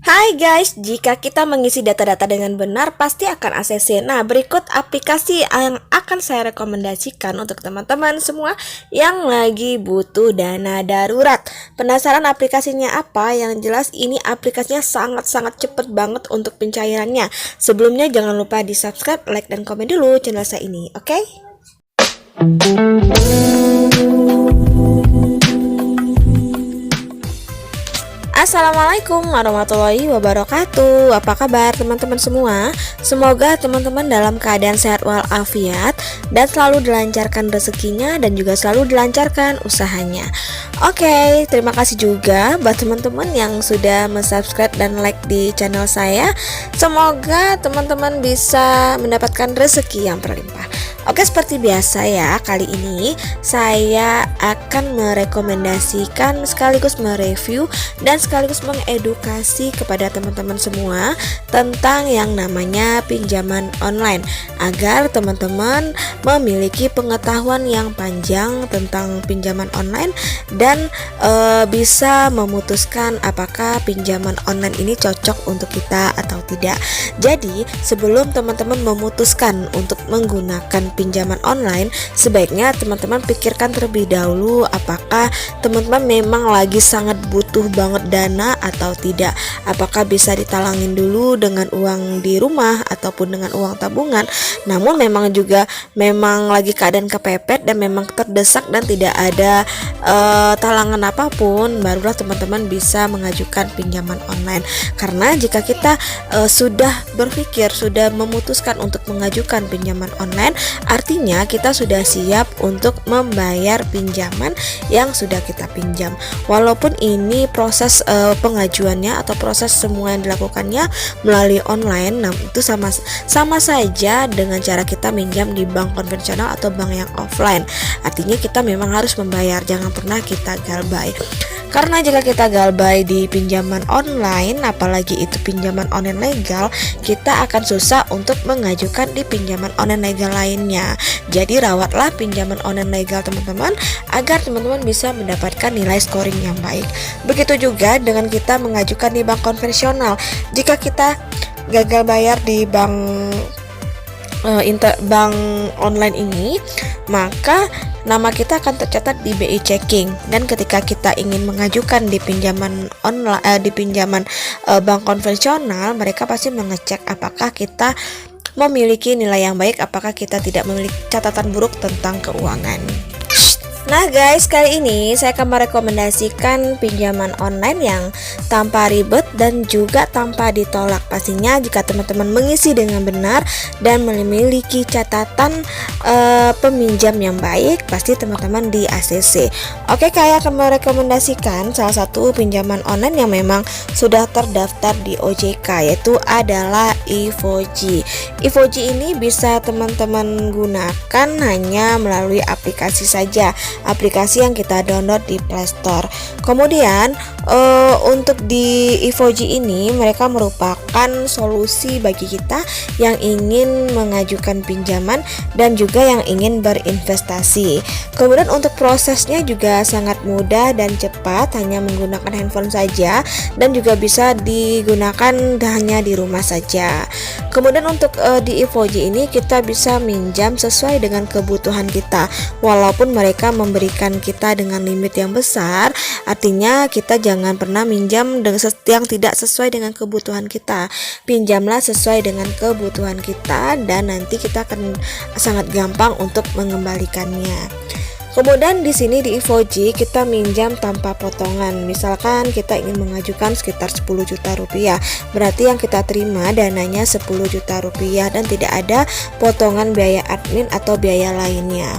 Hai guys, jika kita mengisi data-data dengan benar pasti akan ACC. Nah, berikut aplikasi yang akan saya rekomendasikan untuk teman-teman semua yang lagi butuh dana darurat. Penasaran aplikasinya apa? Yang jelas ini aplikasinya sangat-sangat cepet banget untuk pencairannya. Sebelumnya jangan lupa di subscribe, like, dan komen dulu channel saya ini, oke? Assalamualaikum warahmatullahi wabarakatuh. Apa kabar teman-teman semua? Semoga teman-teman dalam keadaan sehat walafiat dan selalu dilancarkan rezekinya dan juga selalu dilancarkan usahanya. Oke, terima kasih juga buat teman-teman yang sudah subscribe dan like di channel saya. Semoga teman-teman bisa mendapatkan rezeki yang berlimpah. Oke, seperti biasa ya, kali ini saya akan merekomendasikan sekaligus mereview dan sekaligus mengedukasi kepada teman-teman semua tentang yang namanya pinjaman online, agar teman-teman memiliki pengetahuan yang panjang tentang pinjaman online dan bisa memutuskan apakah pinjaman online ini cocok untuk kita atau tidak. Jadi sebelum teman-teman memutuskan untuk menggunakan pinjaman online, sebaiknya teman-teman pikirkan terlebih dahulu apakah teman-teman memang lagi sangat butuh banget dana atau tidak. Apakah bisa ditalangin dulu dengan uang di rumah ataupun dengan uang tabungan. Namun memang lagi keadaan kepepet dan memang terdesak dan tidak ada talangan apapun, barulah teman-teman bisa mengajukan pinjaman online. Karena jika kita sudah memutuskan untuk mengajukan pinjaman online, artinya kita sudah siap untuk membayar pinjaman yang sudah kita pinjam. Walaupun ini proses pengajuannya atau proses semua yang dilakukannya melalui online, nah itu sama saja dengan cara kita minjam di bank konvensional atau bank yang offline. Artinya kita memang harus membayar, jangan pernah kita galbay. Karena jika kita galbay di pinjaman online, apalagi itu pinjaman online legal, kita akan susah untuk mengajukan di pinjaman online legal lainnya. Jadi rawatlah pinjaman online legal teman-teman, agar teman-teman bisa mendapatkan nilai scoring yang baik. Begitu juga dengan kita mengajukan di bank konvensional. Jika kita gagal bayar di bank online ini, maka nama kita akan tercatat di BI checking, dan ketika kita ingin mengajukan di pinjaman online bank konvensional, mereka pasti mengecek apakah kita memiliki nilai yang baik, apakah kita tidak memiliki catatan buruk tentang keuangan. Nah guys, kali ini saya akan merekomendasikan pinjaman online yang tanpa ribet dan juga tanpa ditolak. Pastinya jika teman-teman mengisi dengan benar dan memiliki catatan peminjam yang baik, pasti teman-teman di ACC. Oke, saya akan merekomendasikan salah satu pinjaman online yang memang sudah terdaftar di OJK, yaitu adalah Evoji. Evoji ini bisa teman-teman gunakan hanya melalui aplikasi saja, aplikasi yang kita download di Play Store. Kemudian untuk di Evoji ini, mereka merupakan solusi bagi kita yang ingin mengajukan pinjaman dan juga yang ingin berinvestasi. Kemudian untuk prosesnya juga sangat mudah dan cepat, hanya menggunakan handphone saja dan juga bisa digunakan hanya di rumah saja. Kemudian untuk di Evoji ini kita bisa minjam sesuai dengan kebutuhan kita, walaupun mereka memberikan kita dengan limit yang besar. Artinya kita jangan pernah minjam yang tidak sesuai dengan kebutuhan kita. Pinjamlah sesuai dengan kebutuhan kita dan nanti kita akan sangat gampang untuk mengembalikannya. Kemudian di sini di Evoji kita minjam tanpa potongan. Misalkan kita ingin mengajukan sekitar 10 juta rupiah, berarti yang kita terima dananya 10 juta rupiah dan tidak ada potongan biaya admin atau biaya lainnya.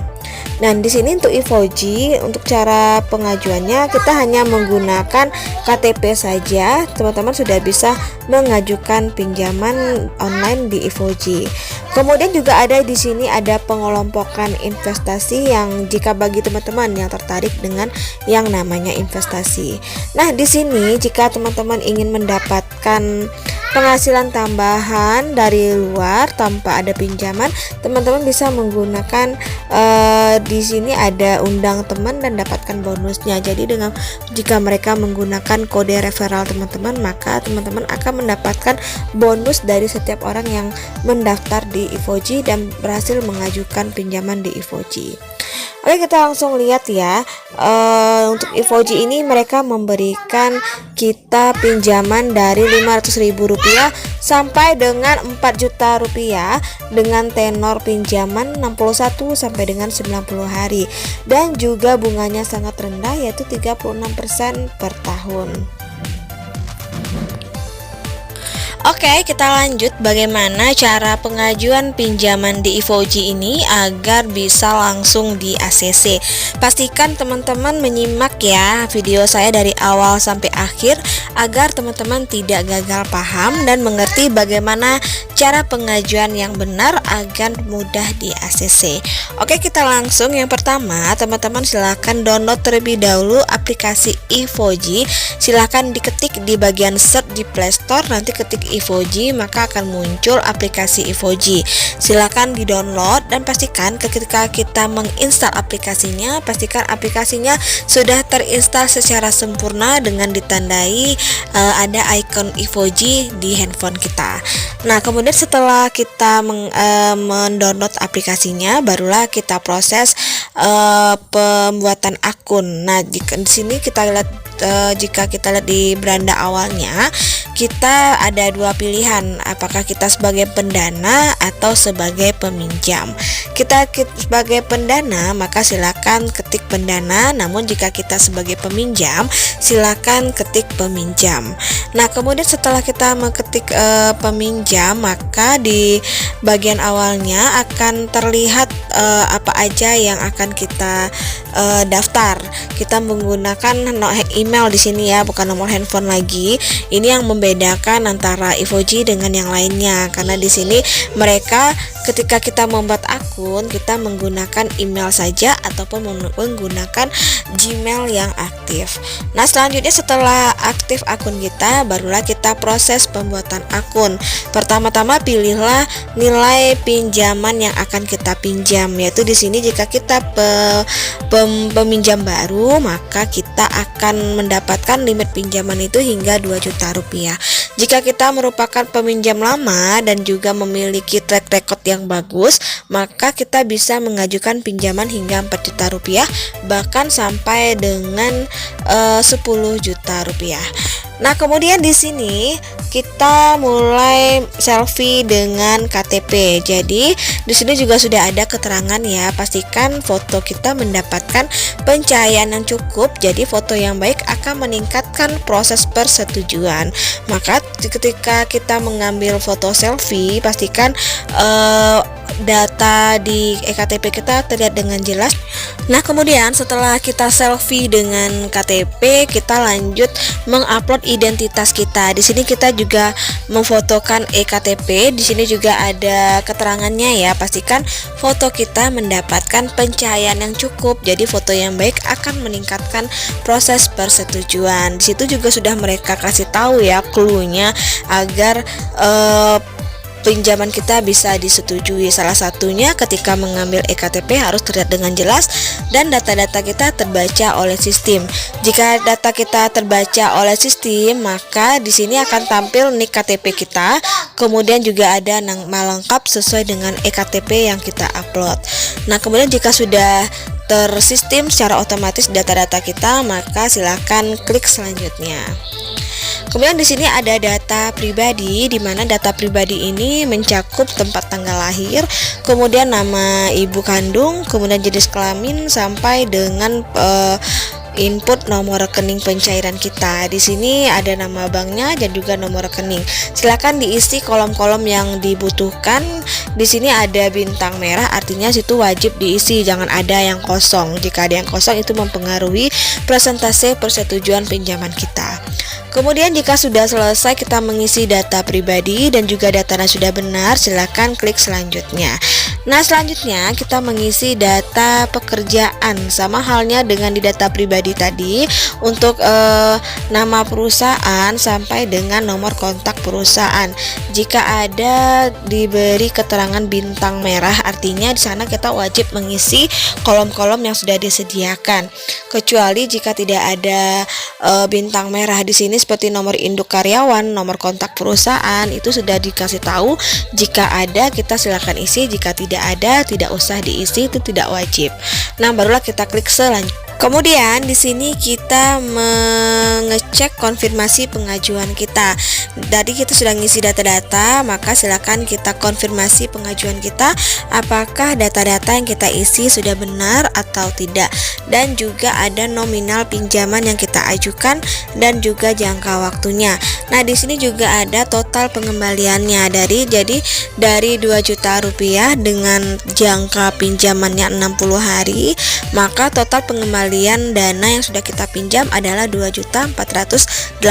Nah, di sini untuk Evoji, untuk cara pengajuannya kita hanya menggunakan KTP saja. Teman-teman sudah bisa mengajukan pinjaman online di Evoji. Kemudian juga ada di sini ada pengelompokan investasi yang jika bagi teman-teman yang tertarik dengan yang namanya investasi. Nah, di sini jika teman-teman ingin mendapatkan penghasilan tambahan dari luar tanpa ada pinjaman, teman-teman bisa menggunakan di sini ada undang teman dan dapatkan bonusnya. Jadi dengan jika mereka menggunakan kode referral teman-teman, maka teman-teman akan mendapatkan bonus dari setiap orang yang mendaftar di Ivoji dan berhasil mengajukan pinjaman di Ivoji. Oke, kita langsung lihat ya. Untuk Ivoji ini mereka memberikan kita pinjaman dari Rp500.000 sampai dengan Rp4.000.000 dengan tenor pinjaman 61 sampai dengan 90 hari dan juga bunganya sangat rendah yaitu 36% per tahun. Oke, kita lanjut bagaimana cara pengajuan pinjaman di Ivoji ini agar bisa langsung di ACC. Pastikan teman-teman menyimak ya video saya dari awal sampai akhir agar teman-teman tidak gagal paham dan mengerti bagaimana cara pengajuan yang benar agar mudah di ACC. Oke, kita langsung. Yang pertama, teman-teman silahkan download terlebih dahulu aplikasi Ivoji. Silahkan diketik di bagian search di Play Store, nanti ketik Ivoji maka akan muncul aplikasi Ivoji. Silakan di-download dan pastikan ketika kita menginstal aplikasinya, pastikan aplikasinya sudah terinstall secara sempurna dengan ditandai ada icon Ivoji di handphone kita. Nah, kemudian setelah kita mendownload aplikasinya, barulah kita proses pembuatan akun. Nah, di sini kita lihat jika kita lihat di beranda awalnya, kita ada dua pilihan, apakah kita sebagai pendana atau sebagai peminjam. Kita sebagai pendana maka silakan ketik pendana, namun jika kita sebagai peminjam silakan ketik peminjam. Nah, kemudian setelah kita mengetik peminjam, maka di bagian awalnya akan terlihat apa aja yang akan kita daftar. Kita menggunakan email di sini ya, bukan nomor handphone lagi. Ini yang membedakan antara Ivoji dengan yang lainnya, karena di sini mereka ketika kita membuat akun kita menggunakan email saja ataupun menggunakan Gmail yang aktif. Nah, selanjutnya setelah aktif akun kita, barulah kita proses pembuatan akun. Pertama-tama pilihlah nilai pinjaman yang akan kita pinjam, yaitu di sini jika kita peminjam baru maka kita akan mendapatkan limit pinjaman itu hingga Rp2.000.000. Jika kita merupakan peminjam lama dan juga memiliki track record yang bagus, maka kita bisa mengajukan pinjaman hingga Rp4.000.000 bahkan sampai dengan Rp10.000.000. Nah, kemudian di sini kita mulai selfie dengan KTP. Jadi di sini juga sudah ada keterangan ya, pastikan foto kita mendapatkan pencahayaan yang cukup. Jadi foto yang baik akan meningkatkan proses persetujuan. Maka ketika kita mengambil foto selfie, pastikan data di eKTP kita terlihat dengan jelas. Nah, kemudian setelah kita selfie dengan KTP, kita lanjut mengupload identitas kita. Di sini kita juga memfotokan eKTP. Di sini juga ada keterangannya ya. Pastikan foto kita mendapatkan pencahayaan yang cukup. Jadi foto yang baik akan meningkatkan proses persetujuan. Di situ juga sudah mereka kasih tahu ya clue-nya agar pinjaman kita bisa disetujui. Salah satunya ketika mengambil eKTP harus terlihat dengan jelas dan data-data kita terbaca oleh sistem. Jika data kita terbaca oleh sistem, maka di sini akan tampil nik KTP kita, kemudian juga ada nama lengkap sesuai dengan eKTP yang kita upload. Nah, kemudian jika sudah tersistem secara otomatis data-data kita, maka silakan klik selanjutnya. Kemudian di sini ada data pribadi, di mana data pribadi ini mencakup tempat tanggal lahir, kemudian nama ibu kandung, kemudian jenis kelamin sampai dengan input nomor rekening pencairan kita. Di sini ada nama banknya dan juga nomor rekening. Silakan diisi kolom-kolom yang dibutuhkan. Di sini ada bintang merah, artinya situ wajib diisi, jangan ada yang kosong. Jika ada yang kosong itu mempengaruhi persentase persetujuan pinjaman kita. Kemudian jika sudah selesai kita mengisi data pribadi dan juga datanya sudah benar, silakan klik selanjutnya. Nah, selanjutnya kita mengisi data pekerjaan, sama halnya dengan di data pribadi tadi untuk nama perusahaan sampai dengan nomor kontak perusahaan. Jika ada diberi keterangan bintang merah, artinya di sana kita wajib mengisi kolom-kolom yang sudah disediakan. Kecuali jika tidak ada bintang merah di sini seperti nomor induk karyawan, nomor kontak perusahaan, itu sudah dikasih tahu. Jika ada kita silakan isi, jika tidak ada tidak usah diisi, itu tidak wajib. Nah, barulah kita klik selanjutnya. Kemudian di sini kita mengecek konfirmasi pengajuan kita. Tadi kita sudah ngisi data-data, maka silakan kita konfirmasi pengajuan kita apakah data-data yang kita isi sudah benar atau tidak. Dan juga ada nominal pinjaman yang kita ajukan dan juga jangka waktunya. Nah, di sini juga ada total pengembaliannya dari 2 juta rupiah dengan jangka pinjamannya 60 hari, maka total pengembalian dana yang sudah kita pinjam adalah 2.480.000.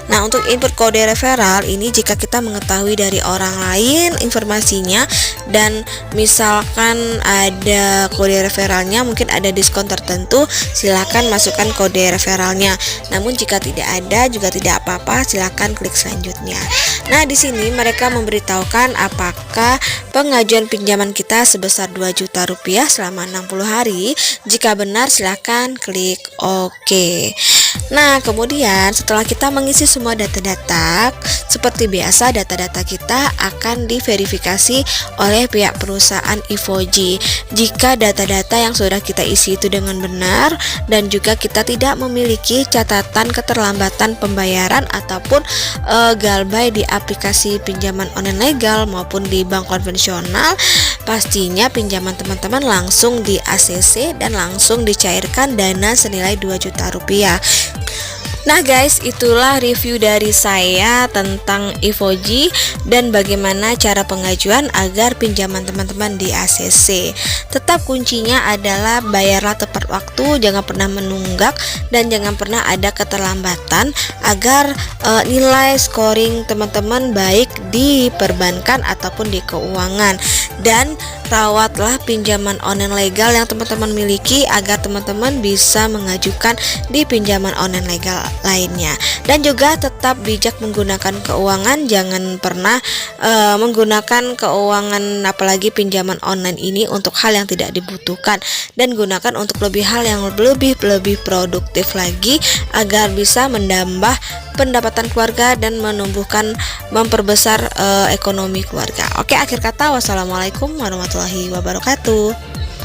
Nah, untuk input kode referral ini jika kita mengetahui dari orang lain informasinya dan misalkan ada kode referralnya, mungkin ada diskon tertentu, silakan masukkan kode referralnya. Namun jika tidak ada juga tidak apa-apa, silakan klik selanjutnya. Nah, di sini mereka memberitahukan apakah pengajuan pinjaman kita sebesar 2 juta rupiah selama 60 hari. Jika benar silakan klik OK. Nah, kemudian setelah kita mengisi semua data-data, seperti biasa data-data kita akan diverifikasi oleh pihak perusahaan Ivoji. Jika data-data yang sudah kita isi itu dengan benar dan juga kita tidak memiliki catatan keterlambatan pembayaran ataupun galbay di aplikasi pinjaman online legal maupun di bank konvensional, pastinya pinjaman teman-teman langsung di ACC dan langsung dicairkan dana senilai 2 juta rupiah. Nah guys, itulah review dari saya tentang Ivoji dan bagaimana cara pengajuan agar pinjaman teman-teman di ACC. Tetap kuncinya adalah bayarlah tepat waktu, jangan pernah menunggak dan jangan pernah ada keterlambatan agar nilai scoring teman-teman baik di perbankan ataupun di keuangan. Dan rawatlah pinjaman online legal yang teman-teman miliki agar teman-teman bisa mengajukan di pinjaman online legal lainnya. Dan juga tetap bijak menggunakan keuangan, jangan pernah menggunakan keuangan apalagi pinjaman online ini untuk hal yang tidak dibutuhkan, dan gunakan untuk hal yang lebih produktif lagi agar bisa menambah pendapatan keluarga dan memperbesar ekonomi keluarga. Oke, akhir kata wassalamualaikum warahmatullahi wabarakatuh.